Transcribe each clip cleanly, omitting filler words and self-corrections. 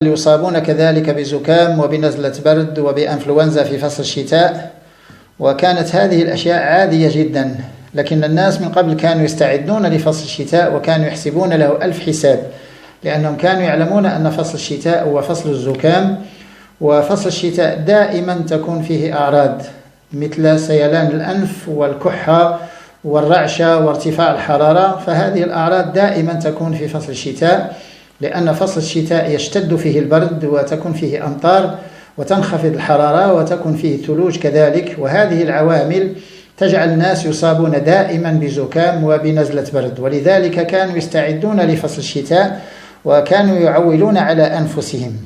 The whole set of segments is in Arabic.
يصابون كذلك بزكام وبنزلة برد وبأنفلونزا في فصل الشتاء، وكانت هذه الأشياء عادية جدا، لكن الناس من قبل كانوا يستعدون لفصل الشتاء وكانوا يحسبون له 1000 حساب، لأنهم كانوا يعلمون أن فصل الشتاء هو فصل الزكام، وفصل الشتاء دائما تكون فيه أعراض مثل سيلان الأنف والكحة والرعشة وارتفاع الحرارة، فهذه الأعراض دائما تكون في فصل الشتاء، لأن فصل الشتاء يشتد فيه البرد وتكون فيه أمطار وتنخفض الحرارة وتكون فيه ثلوج كذلك، وهذه العوامل تجعل الناس يصابون دائما بزكام وبنزلة برد، ولذلك كانوا يستعدون لفصل الشتاء وكانوا يعولون على أنفسهم،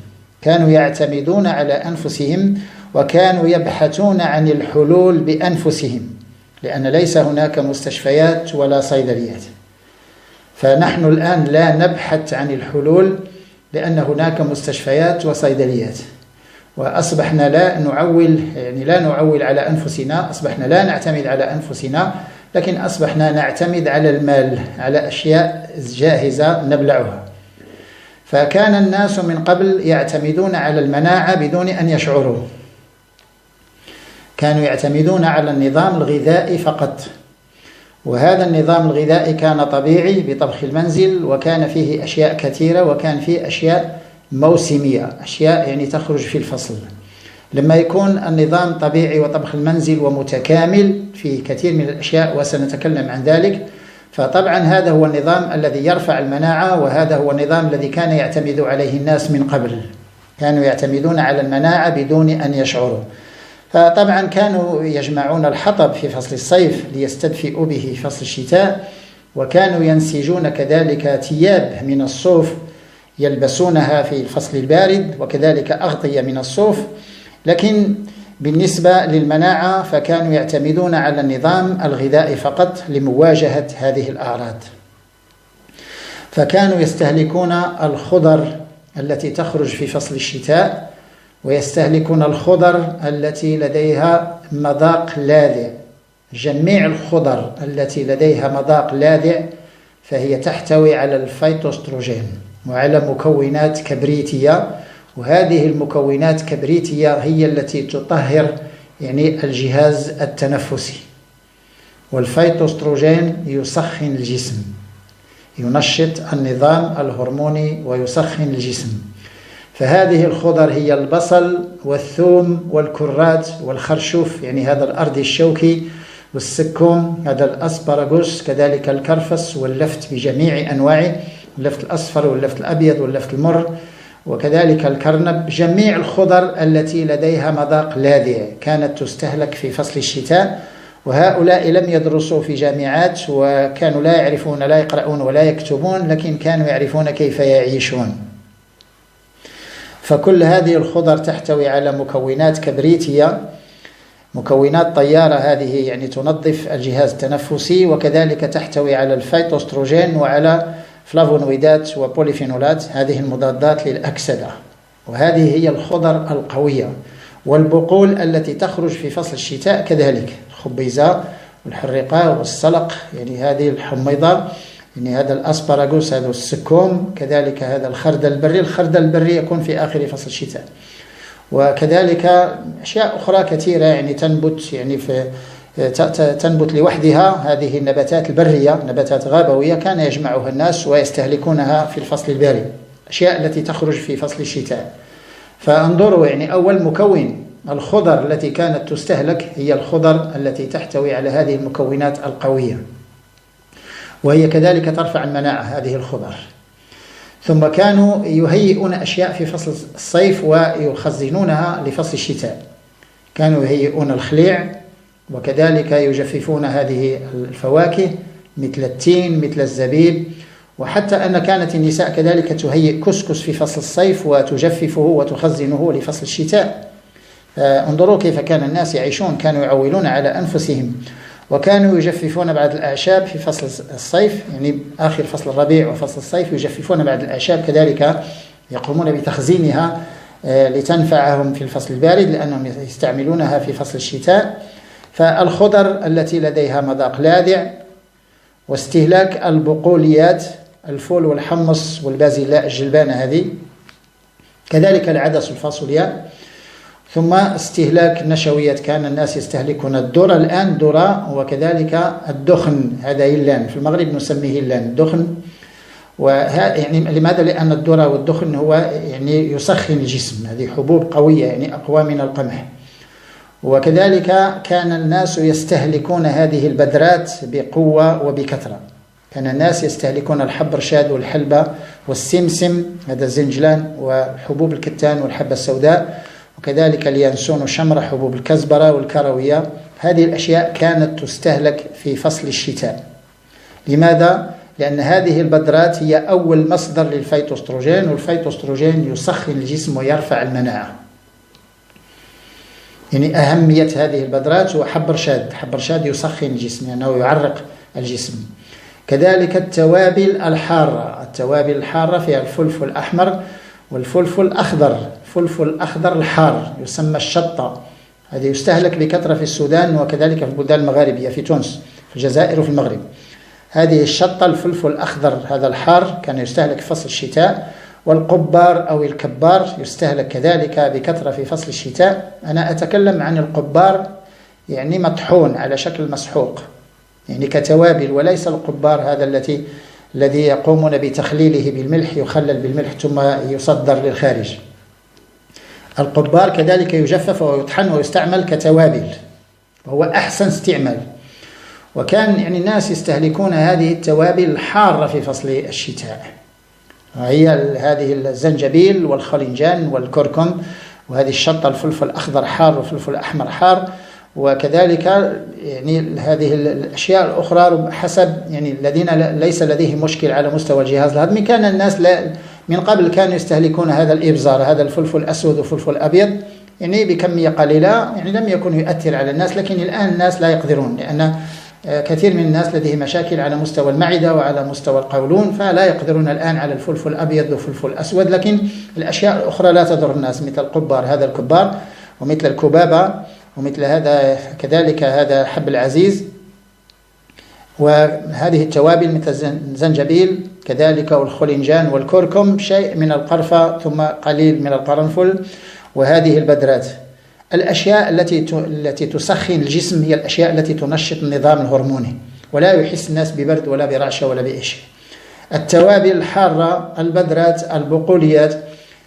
كانوا يعتمدون على أنفسهم وكانوا يبحثون عن الحلول بأنفسهم، لأن ليس هناك مستشفيات ولا صيدليات. فنحن الآن لا نبحث عن الحلول لأن هناك مستشفيات وصيدليات، وأصبحنا لا نعول على أنفسنا، أصبحنا لا نعتمد على أنفسنا، لكن أصبحنا نعتمد على المال، على أشياء جاهزة نبلعها. فكان الناس من قبل يعتمدون على المناعة بدون أن يشعروا، كانوا يعتمدون على النظام الغذائي فقط، وهذا النظام الغذائي كان طبيعي بطبخ المنزل، وكان فيه أشياء كثيرة، وكان فيه أشياء موسمية، أشياء يعني تخرج في الفصل. لما يكون النظام طبيعي وطبخ المنزل ومتكامل في كثير من الأشياء وسنتكلم عن ذلك، فطبعا هذا هو النظام الذي يرفع المناعة، وهذا هو النظام الذي كان يعتمد عليه الناس من قبل، كانوا يعتمدون على المناعة بدون أن يشعروا. فطبعا كانوا يجمعون الحطب في فصل الصيف ليستدفئوا به في فصل الشتاء، وكانوا ينسجون كذلك ثياب من الصوف يلبسونها في الفصل البارد، وكذلك أغطية من الصوف. لكن بالنسبة للمناعة فكانوا يعتمدون على النظام الغذائي فقط لمواجهة هذه الأعراض. فكانوا يستهلكون الخضر التي تخرج في فصل الشتاء، ويستهلكون الخضر التي لديها مذاق لاذع. جميع الخضر التي لديها مذاق لاذع فهي تحتوي على الفيتوستروجين وعلى مكونات كبريتية، وهذه المكونات كبريتية هي التي تطهر الجهاز التنفسي. والفيتوستروجين يسخن الجسم، ينشط النظام الهرموني ويسخن الجسم. فهذه الخضر هي البصل والثوم والكرات والخرشوف، هذا الأرض الشوكي، والسكوم، هذا الأسبراغوس، كذلك الكرفس واللفت بجميع أنواعه، اللفت الأصفر واللفت الأبيض واللفت المر، وكذلك الكرنب. جميع الخضر التي لديها مذاق لاذع كانت تستهلك في فصل الشتاء، وهؤلاء لم يدرسوا في جامعات وكانوا لا يعرفون، لا يقرؤون ولا يكتبون، لكن كانوا يعرفون كيف يعيشون. فكل هذه الخضر تحتوي على مكونات كبريتية، مكونات طيارة، هذه تنظف الجهاز التنفسي، وكذلك تحتوي على الفيتوستروجين وعلى فلافونويدات وبوليفينولات، هذه المضادات للأكسدة. وهذه هي الخضر القوية. والبقول التي تخرج في فصل الشتاء كذلك، الخبيزة والحرقة والسلق، هذه الحميضة، هذا الأسبراغوس، هذا السكوم، كذلك هذا الخردل البري. الخردل البري يكون في آخر فصل الشتاء. وكذلك أشياء أخرى كثيرة تنبت تنبت لوحدها، هذه النباتات البرية، نباتات غابوية، كان يجمعها الناس ويستهلكونها في الفصل البارد، أشياء التي تخرج في فصل الشتاء. فانظروا، أول مكون الخضر التي كانت تستهلك هي الخضر التي تحتوي على هذه المكونات القوية، وهي كذلك ترفع المناعة، هذه الخضر. ثم كانوا يهيئون أشياء في فصل الصيف ويخزنونها لفصل الشتاء، كانوا يهيئون الخليع، وكذلك يجففون هذه الفواكه مثل التين، مثل الزبيب، وحتى أن كانت النساء كذلك تهيئ كسكس في فصل الصيف وتجففه وتخزنه لفصل الشتاء. انظروا كيف كان الناس يعيشون، كانوا يعولون على أنفسهم، وكانوا يجففون بعض الأعشاب في فصل الصيف، آخر فصل الربيع وفصل الصيف يجففون بعض الأعشاب، كذلك يقومون بتخزينها لتنفعهم في الفصل البارد، لأنهم يستعملونها في فصل الشتاء. فالخضر التي لديها مذاق لاذع، واستهلاك البقوليات، الفول والحمص والبازلاء، الجلبانة هذه كذلك العدس الفاصولياء. ثم استهلاك النشويات، كان الناس يستهلكون الذرة، الآن ذرة، وكذلك الدخن، هذا هلان، في المغرب نسميه هلان الدخن. يعني لماذا؟ لأن الذرة والدخن هو يعني يسخن الجسم، هذه حبوب قوية يعني أقوى من القمح. وكذلك كان الناس يستهلكون هذه البذرات بقوة وبكثرة، كان الناس يستهلكون الحبرشاد والحلبة والسمسم، هذا الزنجلان، وحبوب الكتان والحبة السوداء، وكذلك اليانسون والشمرة، حبوب الكزبرة والكروية. هذه الأشياء كانت تستهلك في فصل الشتاء. لماذا؟ لأن هذه البذرات هي أول مصدر للفيتوستروجين، والفيتوستروجين يسخن الجسم ويرفع المناعة. يعني أهمية هذه البذرات هو حبرشاد يسخن الجسم لأنه يعني يعرق الجسم. كذلك التوابل الحارة فيها الفلفل الأحمر والفلفل الأخضر. الفلفل الأخضر الحار يسمى الشطة، هذا يستهلك بكثرة في السودان وكذلك في البلدان المغاربية، في تونس، في الجزائر وفي المغرب. هذه الشطة الفلفل الأخضر هذا الحار كان يستهلك في فصل الشتاء. والقبار أو الكبار يستهلك كذلك بكثرة في فصل الشتاء. أنا أتكلم عن القبار يعني مطحون على شكل مسحوق، يعني كتوابل، وليس القبار هذا الذي يقومون بتخليله بالملح، يخلل بالملح ثم يصدر للخارج. القبار كذلك يجفف ويطحن ويستعمل كتوابل، وهو أحسن استعمال. وكان يعني الناس يستهلكون هذه التوابل الحارة في فصل الشتاء، هي هذه الزنجبيل والخلنجان والكركم، وهذه الشطة الفلفل الأخضر حار والفلفل الأحمر حار، وكذلك يعني هذه الأشياء الأخرى حسب يعني الذين ليس لديهم مشكل على مستوى الجهاز الهضمي. كان الناس من قبل كانوا يستهلكون هذا الإبزار، هذا الفلفل الأسود والفلفل الأبيض، يعني بكمية قليلة، يعني لم يكن يؤثر على الناس. لكن الآن الناس لا يقدرون، لأن كثير من الناس لديهم مشاكل على مستوى المعدة وعلى مستوى القولون، فلا يقدرون الآن على الفلفل الأبيض والفلفل الأسود. لكن الأشياء الأخرى لا تضر الناس، مثل القبار، هذا الكبار، ومثل الكبابة، ومثل هذا كذلك هذا حب العزيز، وهذه التوابل مثل الزنجبيل كذلك، والخلنجان والكركم، شيء من القرفة ثم قليل من القرنفل، وهذه البذرات. الأشياء التي تسخن الجسم هي الأشياء التي تنشط النظام الهرموني، ولا يحس الناس ببرد ولا برعشة ولا بأي شيء. التوابل الحارة، البذرات، البقوليات،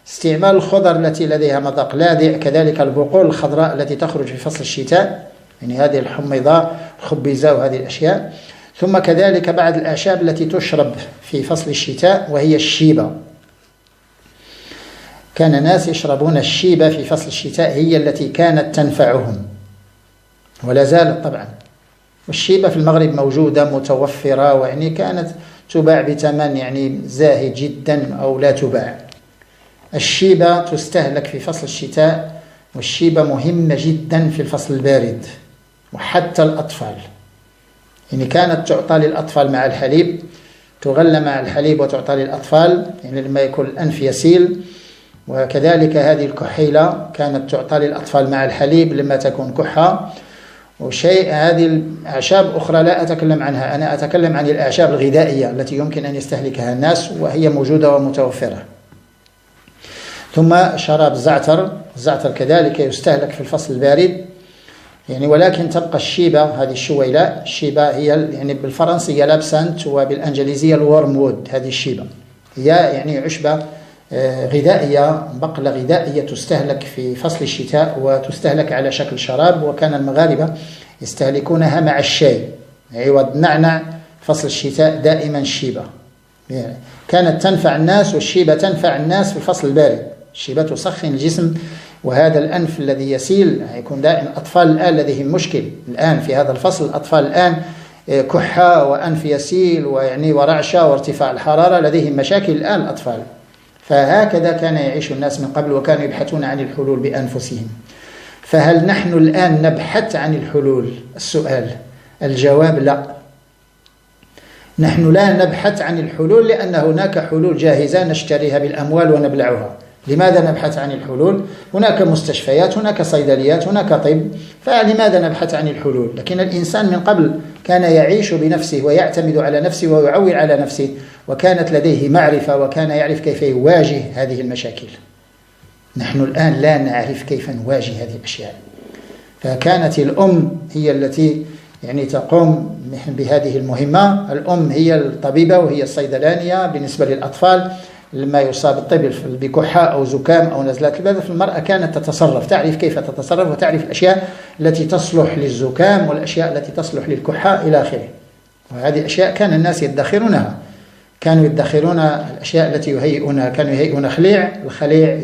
استعمال الخضر التي لديها مذاق لاذع، كذلك البقول الخضراء التي تخرج في فصل الشتاء، يعني هذه الحميضة، الخبيزة، وهذه الأشياء. ثم كذلك بعض الأعشاب التي تشرب في فصل الشتاء، وهي الشيبة. كان الناس يشربون الشيبة في فصل الشتاء، هي التي كانت تنفعهم ولا زالت طبعا. والشيبة في المغرب موجودة متوفرة، ويعني كانت تباع بثمن يعني زاهد جدا أو لا تباع. الشيبة تستهلك في فصل الشتاء، والشيبة مهمة جدا في الفصل البارد، وحتى الأطفال يعني كانت تعطى للأطفال مع الحليب، تغلى مع الحليب وتعطى للأطفال يعني لما يكون الأنف يسيل. وكذلك هذه الكحيلة كانت تعطى للأطفال مع الحليب لما تكون كحة. وشيء هذه الأعشاب أخرى لا أتكلم عنها، أنا أتكلم عن الأعشاب الغذائية التي يمكن أن يستهلكها الناس، وهي موجودة ومتوفرة. ثم شراب الزعتر كذلك يستهلك في الفصل البارد يعني، ولكن تبقى الشيبة، هذه الشويلة. الشيبة هي يعني بالفرنسية لابسانت، وبالأنجليزية الورموود. هذه الشيبة هي يعني عشبة غذائية، بقلة غذائية تستهلك في فصل الشتاء وتستهلك على شكل شراب. وكان المغاربة يستهلكونها مع الشاي، عوض نعنع فصل الشتاء دائما الشيبة يعني كانت تنفع الناس، والشيبة تنفع الناس في الفصل البارد. الشيبة تسخن الجسم، وهذا الأنف الذي يسيل يكون دائما. الأطفال الآن لديهم مشكل الآن في هذا الفصل، الأطفال الآن كحة وأنف يسيل ويعني ورعشة وارتفاع الحرارة، لديهم مشاكل الآن الأطفال. فهكذا كان يعيش الناس من قبل، وكانوا يبحثون عن الحلول بأنفسهم. فهل نحن الآن نبحث عن الحلول؟ السؤال، الجواب لا. نحن لا نبحث عن الحلول، لأن هناك حلول جاهزة نشتريها بالأموال ونبلعها. لماذا نبحث عن الحلول؟ هناك مستشفيات، هناك صيدليات، هناك طب، فلماذا نبحث عن الحلول؟ لكن الإنسان من قبل كان يعيش بنفسه ويعتمد على نفسه ويعول على نفسه، وكانت لديه معرفة، وكان يعرف كيف يواجه هذه المشاكل. نحن الآن لا نعرف كيف نواجه هذه الأشياء. فكانت الأم هي التي يعني تقوم بهذه المهمة. الأم هي الطبيبة وهي الصيدلانية بالنسبة للأطفال. لما يصاب الطفل بكحة أو زكام أو نزلات البرد، فالمرأة كانت تتصرف، تعرف كيف تتصرف وتعرف الأشياء التي تصلح للزكام والأشياء التي تصلح للكحة إلى آخره. وهذه الأشياء كان الناس يدخرونها، كانوا يدخرون الأشياء التي يهيئونها، كانوا يهيئون الخليع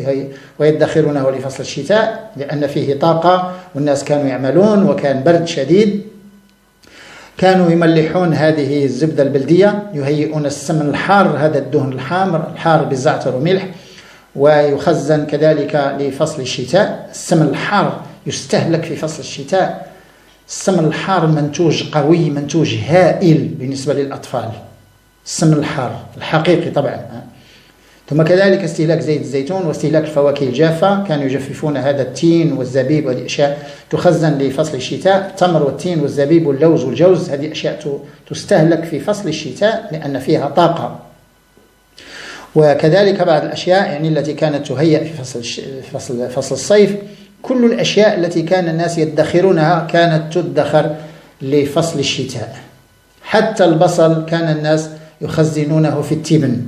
ويدخرونه لفصل الشتاء لأن فيه طاقة والناس كانوا يعملون وكان برد شديد. كانوا يملحون هذه الزبدة البلدية، يهيئون السمن الحار، هذا الدهن الحار بالزعتر وملح، ويخزن كذلك لفصل الشتاء. السمن الحار يستهلك في فصل الشتاء. السمن الحار منتوج قوي، منتوج هائل بالنسبة للأطفال، السمن الحار الحقيقي طبعا. ثم كذلك استهلاك زيت الزيتون واستهلاك الفواكه الجافة، كانوا يجففون هذا التين والزبيب، وهذه أشياء تخزن لفصل الشتاء. التمر والتين والزبيب واللوز والجوز، هذه أشياء تستهلك في فصل الشتاء لأن فيها طاقة. وكذلك بعض الأشياء يعني التي كانت تهيأ في فصل الصيف، كل الأشياء التي كان الناس يدخرونها كانت تدخر لفصل الشتاء. حتى البصل كان الناس يخزنونه في التبن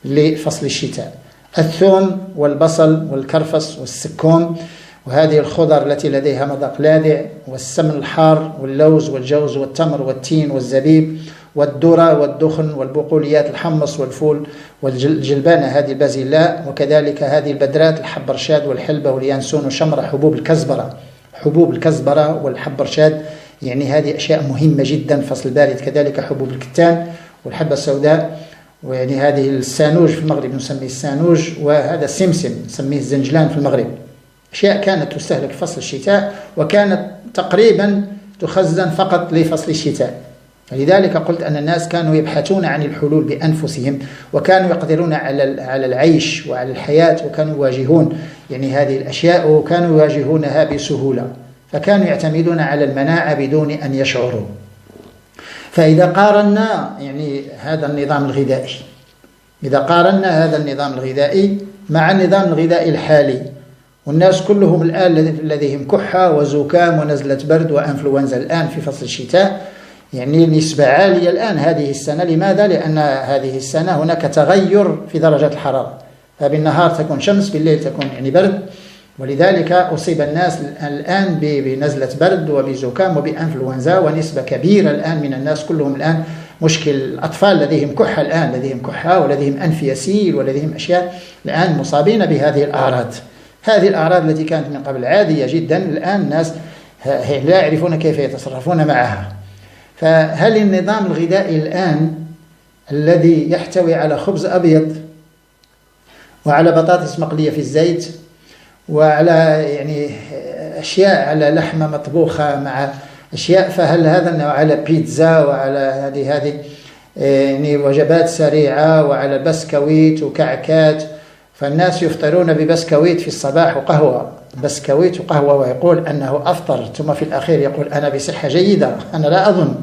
لفصل الشتاء. الثوم والبصل والكرفس والسكون وهذه الخضر التي لديها مذاق لاذع، والسمن الحار واللوز والجوز والتمر والتين والزبيب والذرة والدخن والبقوليات، الحمص والفول والجلبانة هذه البازلاء، وكذلك هذه البدرات، الحبرشاد والحلبة واليانسون وشمرة، حبوب الكزبرة والحبرشاد، يعني هذه أشياء مهمة جدا في فصل البارد. كذلك حبوب الكتان والحبة السوداء، ويعني هذه السانوج في المغرب نسميه السانوج، وهذا السمسم نسميه الزنجلان في المغرب. أشياء كانت تستهلك في فصل الشتاء وكانت تقريبا تخزن فقط لفصل الشتاء. لذلك قلت أن الناس كانوا يبحثون عن الحلول بأنفسهم، وكانوا يقدرون على العيش وعلى الحياة، وكانوا يواجهون يعني هذه الأشياء وكانوا يواجهونها بسهولة، فكانوا يعتمدون على المناعة بدون أن يشعروا. فإذا قارنا يعني هذا النظام الغذائي، إذا قارنا هذا النظام الغذائي مع النظام الغذائي الحالي، والناس كلهم الآن لديهم كحة وزكام ونزلة برد وأنفلونزا الآن في فصل الشتاء، يعني نسبة عالية الآن هذه السنة. لماذا؟ لأن هذه السنة هناك تغير في درجات الحرارة، فبالنهار تكون شمس، بالليل تكون يعني برد، ولذلك أصيب الناس الآن بنزلة برد وبزكام وبأنفلونزا، ونسبة كبيرة الآن من الناس كلهم الآن مشكل. الأطفال لديهم كحة الآن، لديهم كحة ولديهم أنف يسيل ولديهم أشياء الآن مصابين بهذه الأعراض. هذه الأعراض التي كانت من قبل عادية جدا، الآن الناس لا يعرفون كيف يتصرفون معها. فهل النظام الغذائي الآن الذي يحتوي على خبز أبيض وعلى بطاطس مقلية في الزيت وعلى يعني أشياء، على لحمة مطبوخة مع أشياء، فهل هذا النوع على بيتزا وعلى هذه يعني وجبات سريعة وعلى بسكويت وكعكات، فالناس يفطرون ببسكويت في الصباح وقهوة، بسكويت وقهوة، ويقول أنه أفطر، ثم في الأخير يقول أنا بصحة جيدة. أنا لا أظن.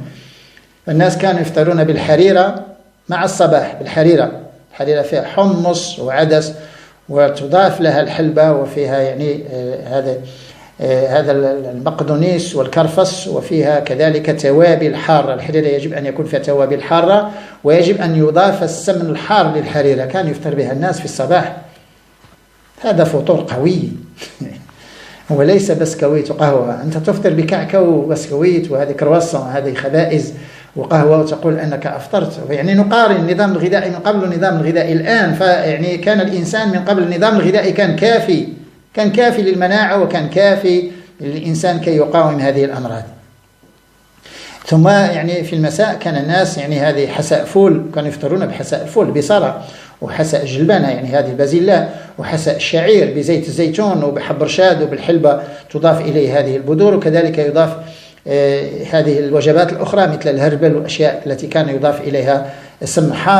الناس كانوا يفطرون بالحريرة مع الصباح، بالحريرة، الحريرة فيها حمص وعدس وتضاف لها الحلبة، وفيها يعني هذا المقدونيس والكرفس، وفيها كذلك توابل حارة. الحريرة يجب أن يكون فيها توابل حارة، ويجب أن يضاف السمن الحار للحريرة. كان يفطر بها الناس في الصباح. هذا فطور قوي هو ليس بسكويت وقهوة. أنت تفطر بكعكة وبسكويت وهذه كرواسون، هذه خبائز وقهوة، وتقول أنك أفطرت. يعني نقارن النظام الغذائي من قبل والنظام الغذائي الآن. فيعني كان الإنسان من قبل النظام الغذائي كان كافي للمناعة، وكان كافي للإنسان كي يقاوم هذه الأمراض. ثم يعني في المساء كان الناس يعني هذه حساء فول، كانوا يفطرون بحساء الفول بصرة، وحساء الجلبانة يعني هذه البازلاء، وحساء الشعير بزيت الزيتون وبحبرشاد وبالحلبة تضاف إليه هذه البذور، وكذلك يضاف هذه الوجبات الأخرى مثل الهربل والأشياء التي كان يضاف إليها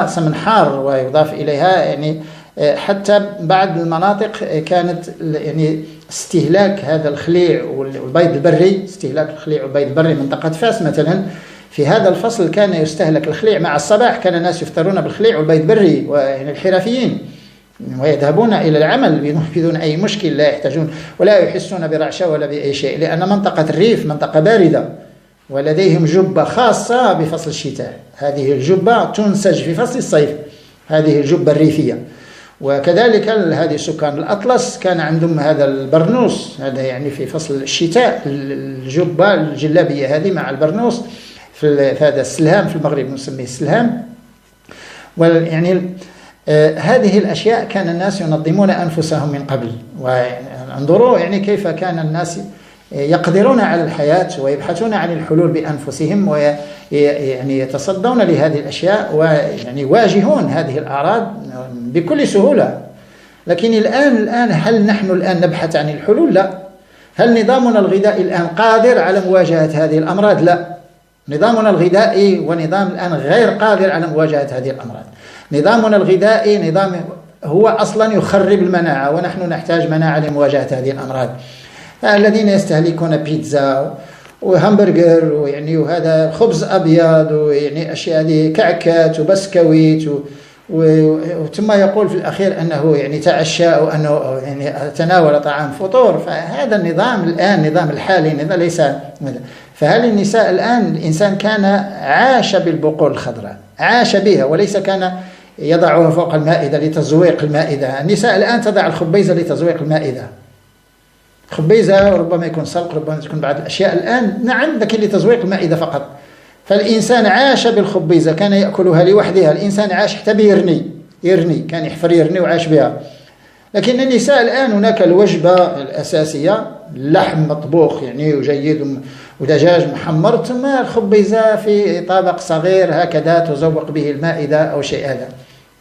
سمن حار، ويضاف إليها يعني حتى بعض المناطق كانت يعني استهلاك هذا الخليع والبيض البري، استهلاك الخليع والبيض البري. منطقة فاس مثلا في هذا الفصل كان يستهلك الخليع مع الصباح، كان الناس يفطرون بالخليع والبيض البري، ويعني الحرفيين ويذهبون إلى العمل بدون أي مشكل، لا يحتاجون ولا يحسون برعشة ولا بأي شيء، لأن منطقة الريف منطقة باردة ولديهم جبة خاصة بفصل الشتاء. هذه الجبة تنسج في فصل الصيف، هذه الجبة الريفية. وكذلك هذه سكان الأطلس كان عندهم هذا البرنوس، هذا يعني في فصل الشتاء الجبة الجلابية هذه مع البرنوس في هذا السلهام، في المغرب نسميه السلهام. ويعني هذه الأشياء كان الناس ينظمون أنفسهم من قبل. وانظروا يعني كيف كان الناس يقدرون على الحياة ويبحثون عن الحلول بأنفسهم، ويعني يتصدون لهذه الأشياء ويعني يواجهون هذه الأعراض بكل سهولة. لكن الآن هل نحن الآن نبحث عن الحلول؟ لا. هل نظامنا الغذائي الآن قادر على مواجهة هذه الأمراض؟ لا. نظامنا الغذائي ونظام الآن غير قادر على مواجهة هذه الأمراض. نظامنا الغذائي نظام هو أصلا يخرب المناعة، ونحن نحتاج مناعة لمواجهة هذه الأمراض. الذين يستهلكون بيتزا وهمبرجر ويعني وهذا خبز أبيض ويعني أشياء هذه كعكات وبسكويت وثم يقول في الأخير أنه يعني تعشى أو أنه يعني تناول طعام فطور. فهذا النظام الآن نظام الحالي نظام ليس. فهل النساء الآن الإنسان كان عاش بالبقول الخضراء، عاش بها وليس كان يضعها فوق المائدة لتزويق المائدة. النساء الآن تضع الخبيزة لتزويق المائدة، خبيزة ربما يكون سلق، ربما تكون بعض الأشياء الآن نعم لكن لتزويق المائدة فقط. فالإنسان عاش بالخبيزة، كان يأكلها لوحدها. الإنسان عاش حتى يرني كان يحفر يرني وعاش بها. لكن النساء الآن هناك الوجبة الأساسية، اللحم مطبوخ يعني وجيد ودجاج محمر، ثم الخبيزة في طبق صغير هكذا تزوق به المائدة أو شيء هذا.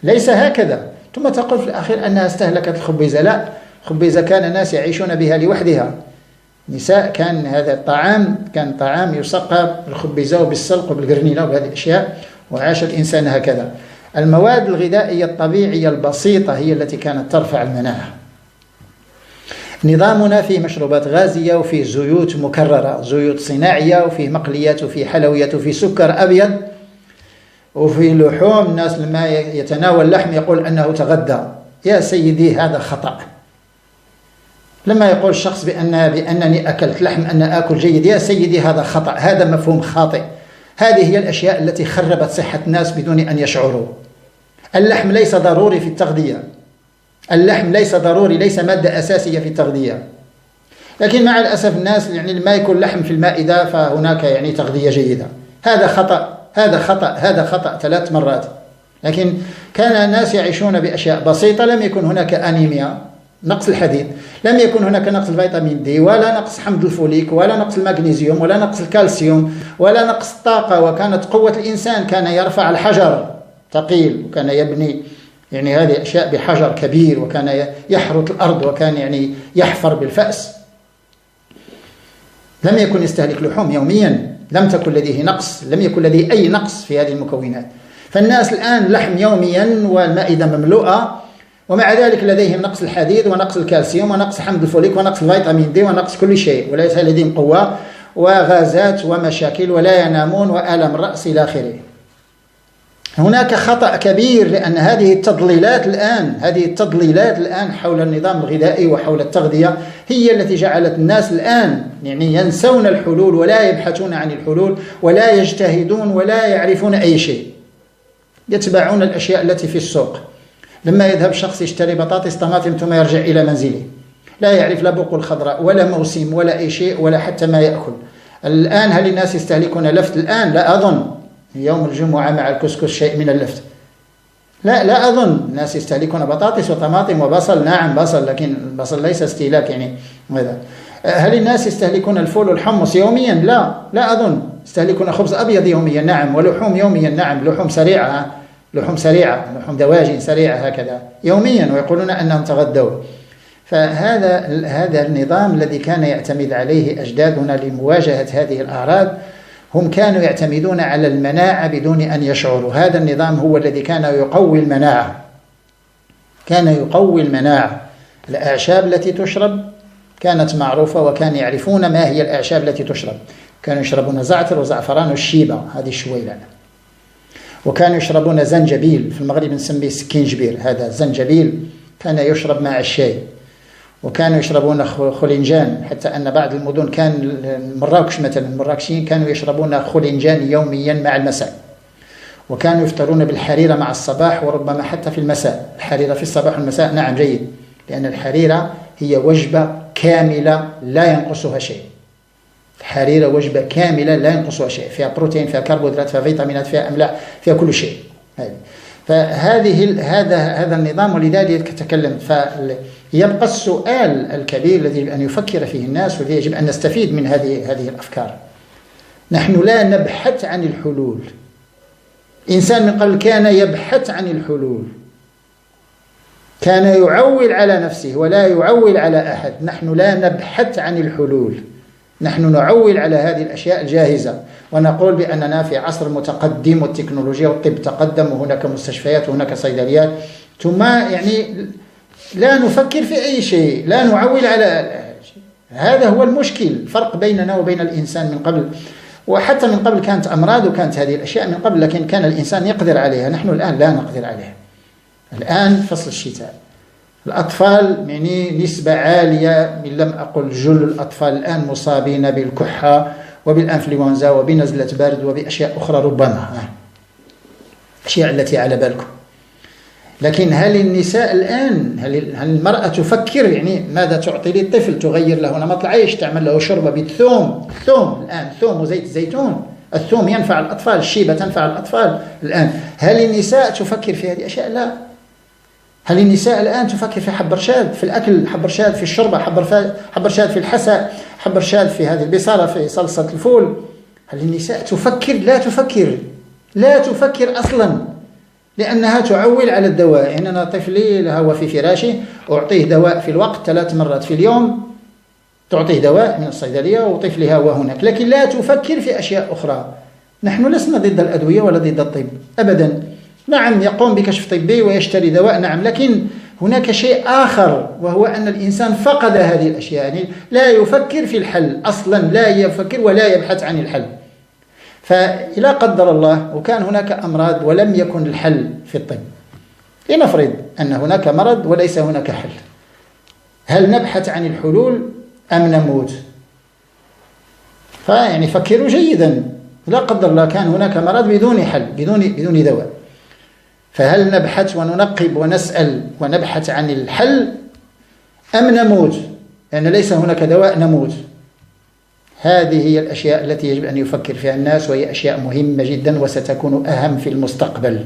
ليس هكذا. ثم تقول في الأخير أنها استهلكت الخبيزة. لا، الخبيزة كان الناس يعيشون بها لوحدها. نساء كان هذا الطعام كان طعام يسقى بالخبيزة وبالسلق وبالقرنينة وبهذه الأشياء، وعاش الإنسان هكذا. المواد الغذائية الطبيعية البسيطة هي التي كانت ترفع المناعة. نظامنا فيه مشروبات غازية وفيه زيوت مكررة، زيوت صناعية، وفيه مقليات وفيه حلويات وفيه سكر أبيض وفيه لحوم. الناس لما يتناول لحم يقول أنه تغذى. يا سيدي هذا خطأ. لما يقول الشخص بأنني أكلت لحم أن آكل جيد، يا سيدي هذا خطأ، هذا مفهوم خاطئ. هذه هي الأشياء التي خربت صحة الناس بدون أن يشعروا. اللحم ليس ضروري في التغذية، اللحم ليس ضروري، ليس مادة أساسية في التغذية. لكن مع الأسف الناس يعني لما يكون لحم في المائدة فهناك يعني تغذية جيدة. هذا خطأ، هذا خطأ، هذا خطأ 3 مرات. لكن كان الناس يعيشون بأشياء بسيطة. لم يكن هناك أنيميا، نقص الحديد، لم يكن هناك نقص الفيتامين دي، ولا نقص حمض الفوليك، ولا نقص المغنيسيوم، ولا نقص الكالسيوم، ولا نقص الطاقة. وكانت قوة الإنسان كان يرفع الحجر ثقيل، وكان يبني يعني هذه الأشياء بحجر كبير، وكان يحرث الأرض، وكان يعني يحفر بالفأس. لم يكن يستهلك لحوم يوميا، لم تكن لديه نقص، لم يكن لديه أي نقص في هذه المكونات. فالناس الآن لحم يوميا والمائدة مملوءة، ومع ذلك لديهم نقص الحديد ونقص الكالسيوم ونقص حمض الفوليك ونقص الفيتامين دي ونقص كل شيء، وليس لديهم قوة وغازات ومشاكل ولا ينامون وألم رأس إلى آخره. هناك خطأ كبير، لأن هذه التضليلات الآن حول النظام الغذائي وحول التغذية هي التي جعلت الناس الآن يعني ينسون الحلول ولا يبحثون عن الحلول ولا يجتهدون ولا يعرفون أي شيء. يتبعون الأشياء التي في السوق. لما يذهب شخص يشتري بطاطس طماطم ثم يرجع إلى منزله لا يعرف لا بقول خضراء ولا موسم ولا أي شيء ولا حتى ما يأكل. الآن هل الناس يستهلكون لفت الآن؟ لا أظن. يوم الجمعة مع الكسكس شيء من اللفت، لا أظن. الناس يستهلكون بطاطس وطماطم وبصل، نعم بصل، لكن البصل ليس استهلاك يعني هذا. هل الناس يستهلكون الفول والحمص يوميا؟ لا أظن. يستهلكون خبز أبيض يوميا، نعم، ولحوم يوميا، نعم، لحوم سريعة، لحوم دواجن سريعة هكذا يوميا، ويقولون أنهم تغذوا. فهذا النظام الذي كان يعتمد عليه أجدادنا لمواجهة هذه الأعراض، هم كانوا يعتمدون على المناعة بدون أن يشعروا. هذا النظام هو الذي كان يقوي المناعة. الأعشاب التي تشرب كانت معروفة، وكان يعرفون ما هي الأعشاب التي تشرب. كانوا يشربون زعتر وزعفران والشيبة، هذه الشويلة. وكانوا يشربون زنجبيل، في المغرب نسميه سكينجبير، هذا زنجبيل كان يشرب مع الشاي، وكانوا يشربون خلنجان، حتى أن بعض المدن كان مراكش مثلا المراكشيين كانوا يشربون خلنجان يوميا مع المساء، وكانوا يفطرون بالحريرة مع الصباح وربما حتى في المساء. الحريرة في الصباح والمساء نعم جيد، لأن الحريرة هي وجبة كاملة لا ينقصها شيء. الحريرة وجبة كاملة لا ينقصها شيء، فيها بروتين، فيها كربوهيدرات، فيها فيتامينات، فيها أملاح، فيها كل شيء. هذا النظام، ولذلك تكلم. فيبقى السؤال الكبير الذي يجب أن يفكر فيه الناس، والذي يجب أن نستفيد من هذه الأفكار. نحن لا نبحث عن الحلول. إنسان من قبل كان يبحث عن الحلول، كان يعول على نفسه ولا يعول على أحد. نحن لا نبحث عن الحلول، نحن نعول على هذه الأشياء الجاهزة، ونقول بأننا في عصر متقدم والتكنولوجيا والطب تقدم وهناك مستشفيات وهناك صيدليات، ثم يعني لا نفكر في أي شيء، لا نعول على شيء. هذا هو المشكل، الفرق بيننا وبين الإنسان من قبل. وحتى من قبل كانت أمراض وكانت هذه الأشياء من قبل، لكن كان الإنسان يقدر عليها. نحن الآن لا نقدر عليها. الآن فصل الشتاء، الأطفال يعني نسبة عالية، من لم أقل جل الأطفال الآن مصابين بالكحة وبالأنفلونزا وبنزلة برد وبأشياء أخرى ربما، أشياء التي على بالكم. لكن هل النساء الآن، هل المرأة تفكر يعني ماذا تعطي للطفل؟ تغير له نمط العيش، تعمل له شوربة بالثوم. الثوم الآن ثوم وزيت الزيتون، الثوم ينفع الأطفال، الشيبة تنفع الأطفال الآن. هل النساء تفكر في هذه الأشياء؟ لا. هل النساء الآن تفكر في حب رشاد في الأكل، حب رشاد في الشوربة، حب رشاد في الحساء، حب رشاد في هذه البصارة، في صلصة الفول؟ هل النساء تفكر؟ لا تفكر أصلا، لأنها تعول على الدواء. يعني أنا طفلي هو في فراشه أعطيه دواء في الوقت 3 مرات في اليوم، تعطيه دواء من الصيدلية، وطفلها هو هناك، لكن لا تفكر في أشياء أخرى. نحن لسنا ضد الأدوية ولا ضد الطب أبدا. نعم يقوم بكشف طبي ويشتري دواء، نعم، لكن هناك شيء آخر، وهو أن الإنسان فقد هذه الأشياء، يعني لا يفكر في الحل أصلا، لا يفكر ولا يبحث عن الحل. فإلا قدر الله وكان هناك أمراض ولم يكن الحل في الطب، لنفرض أن هناك مرض وليس هناك حل، هل نبحث عن الحلول أم نموت؟ فيعني فكروا جيدا. لا قدر الله كان هناك مرض بدون حل، بدون دواء، فهل نبحث وننقب ونسأل ونبحث عن الحل أم نموت؟ لأن ليس هناك دواء نموت. هذه هي الأشياء التي يجب أن يفكر فيها الناس، وهي أشياء مهمة جدا وستكون أهم في المستقبل.